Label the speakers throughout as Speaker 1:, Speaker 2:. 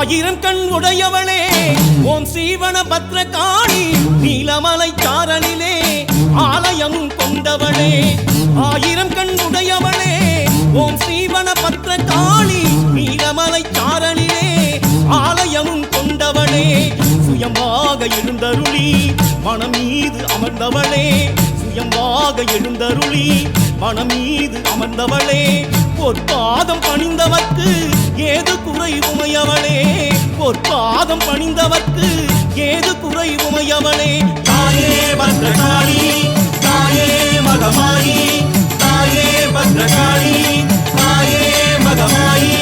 Speaker 1: ஆயிரம் கண் உடையவளே ஓம் சீவன பத்ரகாளி நீலமலை சாரலிலே ஆலயம் கொண்டவளே ஆயிரம் கண் உடையவளே ஓம் சீவன பத்ரகாளி நீலமலை சாரலிலே ஆலயம் கொண்டவளே சுயமாக எழுந்தருளி மனம் மீது அமர்ந்தவளே சுயமாக எழுந்தருளி மனம் மீது அமர்ந்தவளே பொற்பாதம் பணிந்தவர்க்கு ஏது குறை உமையவளே பொற்பாதம் பணிந்தவர்க்கு ஏது குறை உமையவளே
Speaker 2: தாயே பத்ரகாளி தாயே மகமாயி தாயே பத்ரகாளி தாயே மகமாயி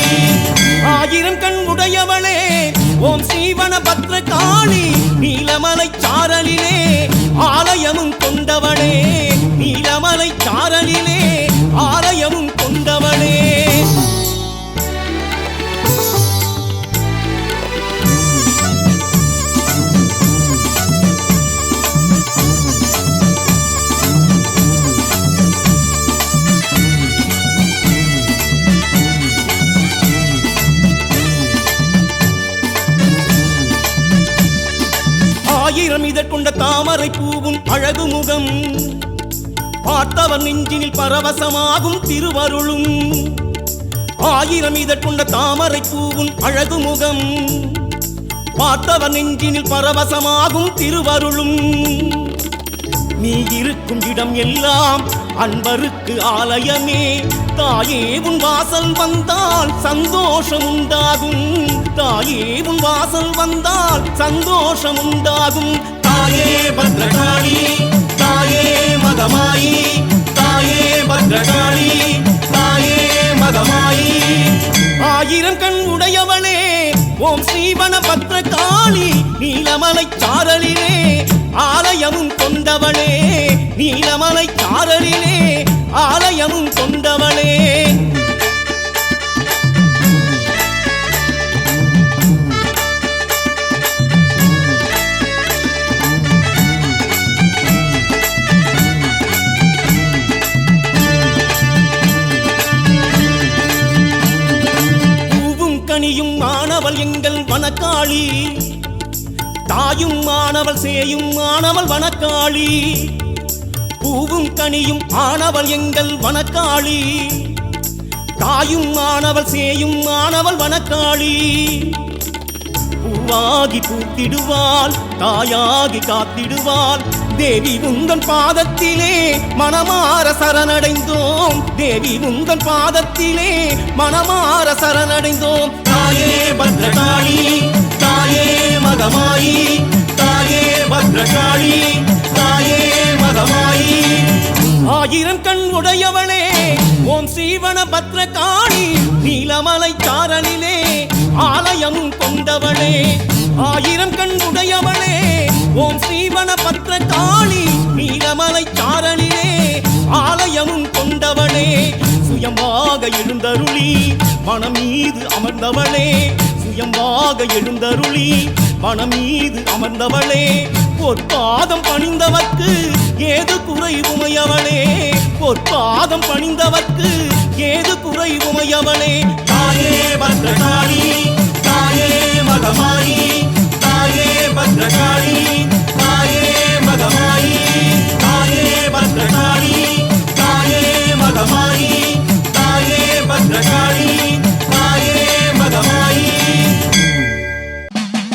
Speaker 1: ஆயிரம் கண் உடையவளே ஓம் சீவன பத்ரகாளி நீலமலை சாரலிலே ஆலயமும் கொண்டவளே நீலமலை சாரலிலே ஆலயமும் கொண்டவளே ஆயிரம் இதற்கொண்ட தாமரை பூவும் அழகு முகம் பார்த்தவர் நெஞ்சினில் பரவசமாகும் திருவருளும் ஆயிரம் இதற்கொண்ட தாமரை பூவும் அழகு முகம் பார்த்தவர் நெஞ்சினில் பரவசமாகும் திருவருளும் நீ இருக்கும் இடம் எல்லாம் அன்பருக்கு ஆலயமே தாயே உன் வாசல் வந்தால் சந்தோஷம் உண்டாகும் தாயே உன் வாசல் வந்தால் சந்தோஷம் உண்டாகும்
Speaker 2: தாயே பத்ரகாளி தாயே மகமாயி தாயே பத்ரகாளி தாயே மகமாயி
Speaker 1: ஆயிரம் கண் உடையவளே ஓம் சீவன பத்ரகாளி நீலமலை சாரலிலே ஆலயமும் கொண்டவளே நீலமலை சாரலிலே ஆலயமும் கொண்டவளே பூவும் கனியும் ஆனவள் எங்கள் வனக்காளி தாயும் ஆனவள் சேயும் ஆனவள் வனக்காளி பூவும் கனியும் ஆனவள் எங்கள் வனக்காளி தாயும் ஆனவள் சேயும் ஆனவள் வனக்காளி பூவாகி பூத்திடுவாள் தாயாகி காத்திடுவாள் தேவி உந்தன் பாதத்திலே மனமார சரணடைந்தோம் தேவி உந்தன் பாதத்திலே மனமார சரணடைந்தோம்
Speaker 2: தாயே பத்ரகாளி தாயே மகமாயி தாயே பத்ரகாளி தாயே மகமாயி
Speaker 1: ஆயிரம் கண் உடையவளே ஓம் சீவன பத்ரகாளி நீலமலை சாரலிலே ஆலயமும் கொண்டவளே ஆயிரம் கண் உடையவளே ஓம் சீவன பத்ரகாளி நீலமலை சாரலிலே ஆலயமும் கொண்டவளே சுயமாக எழுந்தருளி மனம் மீது அமர்ந்தவளே சுயமாக எழுந்தருளி மனம் மீது அமர்ந்தவளே பொற்பாதம் பணிந்தவர்க்கு ஏது குறை உமையவளே பொற்பாதம் பணிந்தவர்க்கு ஏது குறை உமையவளே
Speaker 2: தாயே பத்ரகாளி தாயே மகமாயி தாயே பத்ரகாளி